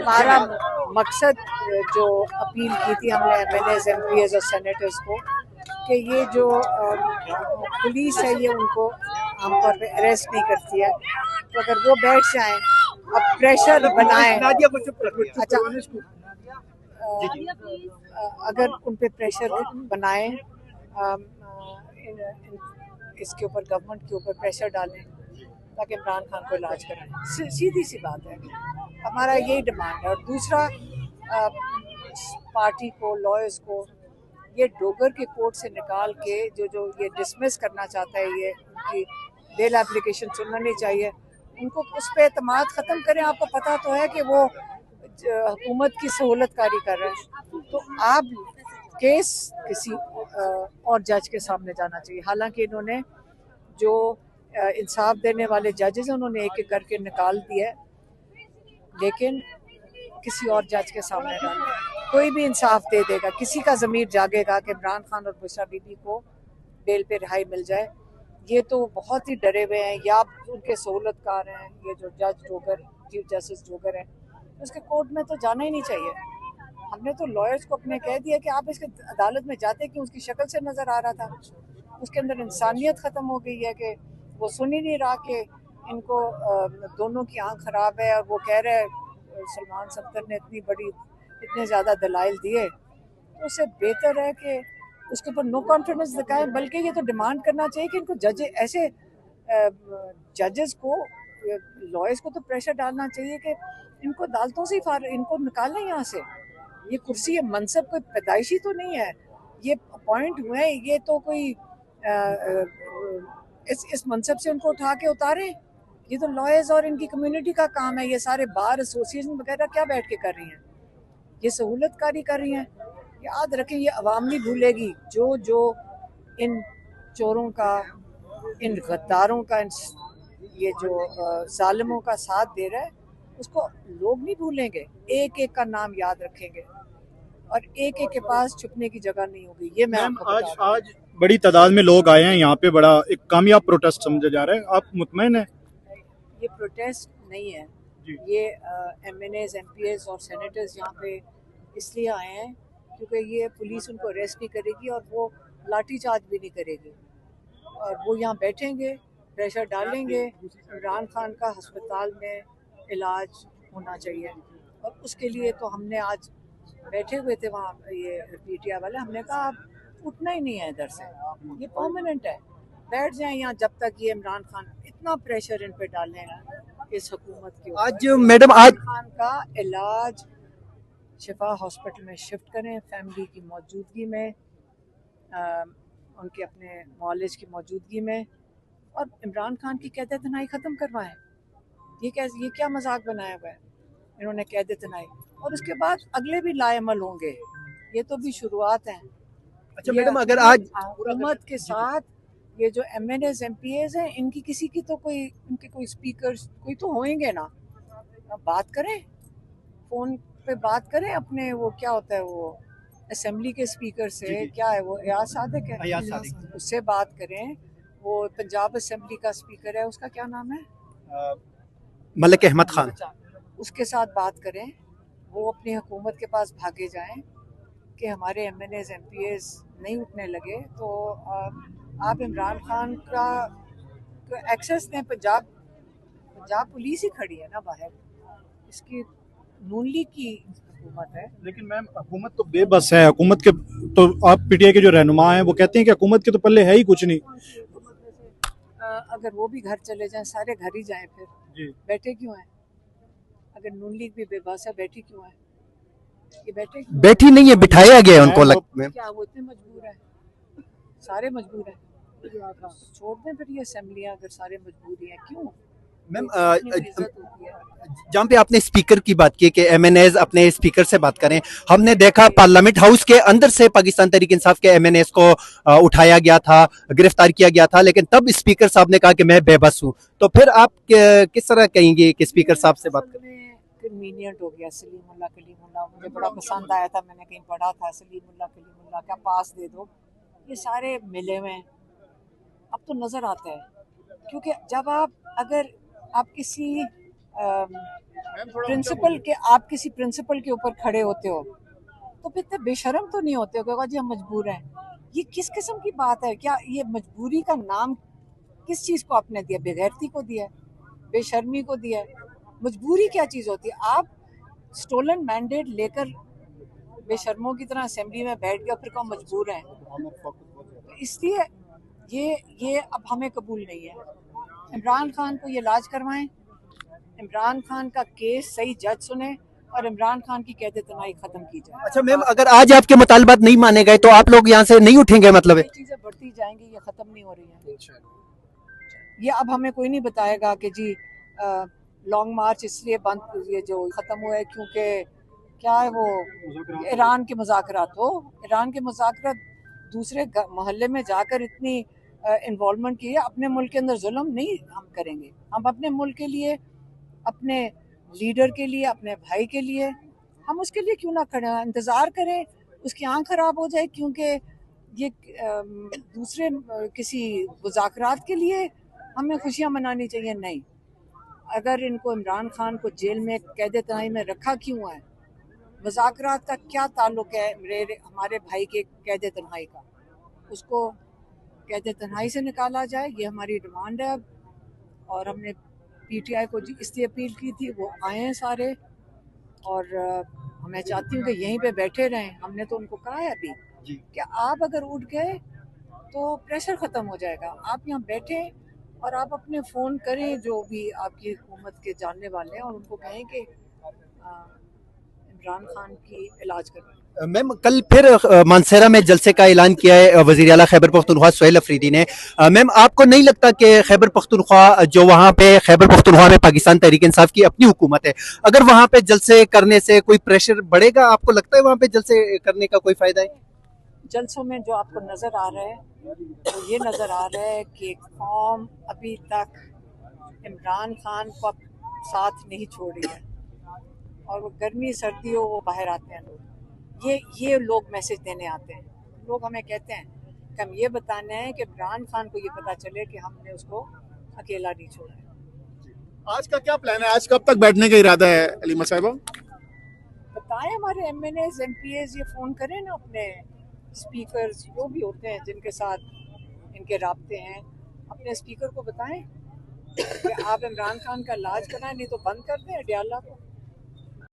हमारा मकसद जो अपील की थी हमने एमएलएज, एमपीएज और सेनेटर्स को कि ये जो पुलिस है ये उनको आमतौर पे अरेस्ट नहीं करती है, तो अगर वो बैठ जाएं, अब प्रेशर बनाएं, अच्छा अगर उन पे प्रेशर बनाएं, इसके ऊपर गवर्नमेंट के ऊपर प्रेशर डालें ताकि इमरान खान को इलाज कराएं। सीधी सी बात है, हमारा यही डिमांड है। और दूसरा, पार्टी को, लॉयर्स को ये डोगर के कोर्ट से निकाल के जो ये डिसमिस करना चाहता है, ये उनकी बेल एप्लीकेशन सुनना नहीं चाहिए, उनको उस पर एतमाद ख़त्म करें। आपको पता तो है कि वो हुकूमत की सहूलतकारी कर रहे हैं, तो आप केस किसी और जज के सामने जाना चाहिए। हालांकि इन्होंने जो इंसाफ देने वाले जजेस हैं उन्होंने एक एक करके निकाल दिया है, लेकिन किसी और जज के सामने डालें, कोई भी इंसाफ दे देगा। किसी का ज़मीर जागेगा कि इमरान खान और बुशरा बीबी को बेल पे रिहाई मिल जाए। ये तो बहुत ही डरे हुए हैं, या उनके सहूलतकार हैं ये जो जज डोगर, चीफ जस्टिस डोगर हैं, उसके कोर्ट में तो जाना ही नहीं चाहिए। हमने तो लॉयर्स को अपने कह दिया कि आप इसके अदालत में जाते क्यों, उसकी शक्ल से नज़र आ रहा था, उसके अंदर इंसानियत ख़त्म हो गई है कि वो सुन ही नहीं रहा कि इनको दोनों की आंख ख़राब है। और वो कह रहे सलमान सफ्दर ने इतने ज़्यादा दलाइल दिए, तो उससे बेहतर है कि उसके ऊपर नो कॉन्फिडेंस दिखाएं। बल्कि ये तो डिमांड करना चाहिए कि इनको ऐसे जजेस को, लॉयर्स को तो प्रेशर डालना चाहिए कि इनको अदालतों से इनको निकालें यहाँ से। ये कुर्सी, ये मनसब कोई पैदाइशी तो नहीं है, ये अपॉइंट हुए हैं, ये तो कोई इस मनसब से उनको उठा के उतारें। ये तो लॉयर्स और इनकी कम्युनिटी का काम है। ये सारे बार एसोसिएशन वगैरह क्या बैठ के कर रही हैं, ये सहूलतकारी कर रही हैं। याद रखें, ये अवाम नहीं भूलेगी जो इन चोरों का, इन गद्दारों का, ये जो जालिमों का साथ दे रहा है, उसको लोग नहीं भूलेंगे। एक एक का नाम याद रखेंगे और एक एक के पास छुपने की जगह नहीं होगी। ये मैं आपको बता रहा हूं। आज बड़ी तादाद में लोग आए हैं यहाँ पे, बड़ा एक कामयाब प्रोटेस्ट समझा जा रहा है, आप मुतमईन हैं? ये प्रोटेस्ट नहीं है, ये एमएनएज, एमपीएस और सेनेटर्स यहाँ पे इसलिए आए हैं क्योंकि ये पुलिस उनको अरेस्ट नहीं करेगी और वो लाठीचार्ज भी नहीं करेगी, और वो यहाँ बैठेंगे, प्रेशर डालेंगे। इमरान खान का अस्पताल में इलाज होना चाहिए, और उसके लिए तो हमने आज बैठे हुए थे वहाँ, ये पीटीआई वाले, हमने कहा आप उठना ही नहीं है इधर से, ये परमानेंट है, बैठ जाएं यहाँ जब तक ये इमरान खान, इतना प्रेशर इन पे डालेगा इस हुकूमत के ऊपर। आज मैडम, आज खान का इलाज शिफा हॉस्पिटल में शिफ्ट करें, फैमिली की मौजूदगी में, उनके अपने मौलिज की मौजूदगी में, और इमरान खान की कैद तनाई ख़त्म करवाएं। ये क्या मजाक बनाया हुआ है इन्होंने, कैद तनाई, और उसके बाद अगले भी लाएमल होंगे। ये तो भी शुरुआत है। अच्छा मैडम, अगर आज हुकूमत के साथ ये जो एमएनएस, एमपीएस हैं, इनकी किसी की तो इनके कोई स्पीकर कोई तो होंगे ना, बात करें, फोन पे बात करें अपने, वो क्या होता है वो असेंबली के स्पीकर से, क्या है वो, अयाज सादिक है, उससे बात करें। वो पंजाब असेंबली का स्पीकर है, उसका क्या नाम है, मलिक अहमद खान, उसके साथ बात करें। वो अपनी हुकूमत के पास भागे जाएं कि हमारे एमएनएस, एमपीएस नहीं उठने लगे, तो आप इमरान खान का एक्सेस दें। पंजाब पुलिस ही खड़ी है ना बाहर, इसकी नून लीग की हुकूमत है। लेकिन मैम हुकूमत तो बेबस है, हुकूमत के तो, आप पीटीआई के जो रहनुमा हैं वो कहते हैं कि हुकूमत के तो पल्ले है ही कुछ नहीं। अगर वो भी घर चले जाएं, सारे घर ही जाएं, फिर जी, बैठे क्यों हैं? अगर नून लीग भी बेबस है, बैठी क्यों है? ये बैठी नहीं है, बिठाया गया है उनको। क्या वो इतने मजबूर है? सारे मजबूर हैं, छोड़ दें फिर ये असेंबलियां, अगर सारे मजबूर हैं क्यों? मैम जहाँ पे आपने स्पीकर की बात की कि एमएनएस अपने स्पीकर से बात करें, हमने देखा पार्लियामेंट हाउस के अंदर से पाकिस्तान तहरीक इंसाफ के एमएनएस को उठाया गया था, गिरफ्तार किया गया था, लेकिन तब स्पीकर साहब ने कहा कि मैं बेबस हूँ। तो फिर आप किस तरह कहेंगे कि स्पीकर साहब से बात करें? कन्वीनियंट हो गया। कलीमुल्ला मुझे बड़ा पसंद आया था, मैंने कहीं पढ़ा था, कलीमुल्ला का पास दे दो, ये सारे मिले हुए हैं। अब तो नज़र आता है, क्योंकि जब अगर आप किसी प्रिंसिपल के, आप किसी प्रिंसिपल के ऊपर खड़े होते हो तो फिर इतने बेशरम तो नहीं होते हो कि जी हम मजबूर हैं। ये किस किस्म की बात है? क्या ये मजबूरी का नाम किस चीज़ को आपने दिया? बेगैरती को दिया है, बेशर्मी को दिया है। मजबूरी क्या चीज़ होती है? आप स्टोलन मैंडेट लेकर बेशर्मों की तरह असेंबली में बैठ गए, फिर कौन मजबूर हैं? इसलिए ये अब हमें कबूल नहीं है। इमरान खान को ये इलाज करवाएं, इमरान खान का केस सही जज सुने और इमरान खान की कैद तनाई खत्म की जाए। अच्छा मैम, अगर आज आपके मुतालबात नहीं माने गए तो आप लोग यहाँ से नहीं उठेंगे मतलब है? ये चीजें बढ़ती जाएंगी, ये खत्म नहीं हो रही है। ये अब हमें कोई नहीं बताएगा कि जी लॉन्ग मार्च इसलिए बंद, ये जो खत्म हुआ है क्योंकि क्या है वो ईरान के मुज़ाकरात हो। ईरान के मुज़ाकरात दूसरे मोहल्ले में जाकर इतनी इन्वॉल्वमेंट की है। अपने मुल्क के अंदर जुल्म नहीं हम करेंगे। हम अपने मुल्क के लिए, अपने लीडर के लिए, अपने भाई के लिए हम उसके लिए क्यों ना खड़े, इंतज़ार करें उसकी आँख खराब हो जाए क्योंकि ये दूसरे किसी मुज़ाकरात के लिए हमें खुशियाँ मनानी चाहिए? नहीं। अगर इनको इमरान खान को जेल में कैद तनाई में रखा क्यों है? मुज़ाकरात का क्या ताल्लुक है मेरे हमारे भाई के कैद तन्हाई का? उसको कैद तन्हाई से निकाला जाए, ये हमारी डिमांड है अब। और हमने पीटीआई को इसलिए अपील की थी, वो आए हैं सारे और मैं चाहती हूँ कि यहीं पे बैठे रहें। हमने तो उनको कहा है अभी कि आप अगर उठ गए तो प्रेशर ख़त्म हो जाएगा। आप यहाँ बैठे और आप अपने फ़ोन करें जो भी आपकी हुकूमत के जानने वाले हैं और उनको कहें कि इमरान खान की इलाज करवाएं। मैम कल फिर मानसेरा में जलसे का ऐलान किया है वज़ीर आला खैबर पख्तूनख्वा सुहेल अफरीदी ने। मैम आपको नहीं लगता कि खैबर पख्तूनख्वा जो वहाँ पे खैबर पख्तूनख्वा में पाकिस्तान तहरीक इंसाफ की अपनी हुकूमत है, अगर वहाँ पे जलसे करने से कोई प्रेशर बढ़ेगा? आपको लगता है वहाँ पे जलसे करने का कोई फायदा है? जलसों में जो आपको नज़र आ रहा है तो ये नज़र आ रहा है कि कौम अभी तक इमरान खान को साथ नहीं छोड़ रही है और वो गर्मी सर्दी हो वो बाहर आते हैं लोग। ये लोग मैसेज देने आते हैं। लोग हमें कहते हैं कि हम ये बताने हैं कि इमरान खान को ये पता चले कि हमने उसको अकेला नहीं छोड़ा है। आज का क्या प्लान है? आज कब तक बैठने का इरादा है अलीमा साहिबा? बताएं, हमारे MNAs MPAs ये फ़ोन करें ना, अपने स्पीकर्स जो भी होते हैं जिनके साथ इनके राब्ते हैं, अपने स्पीकर को बताएं कि आप इमरान खान का इलाज कराएं, नहीं तो बंद कर दें अडियाला को।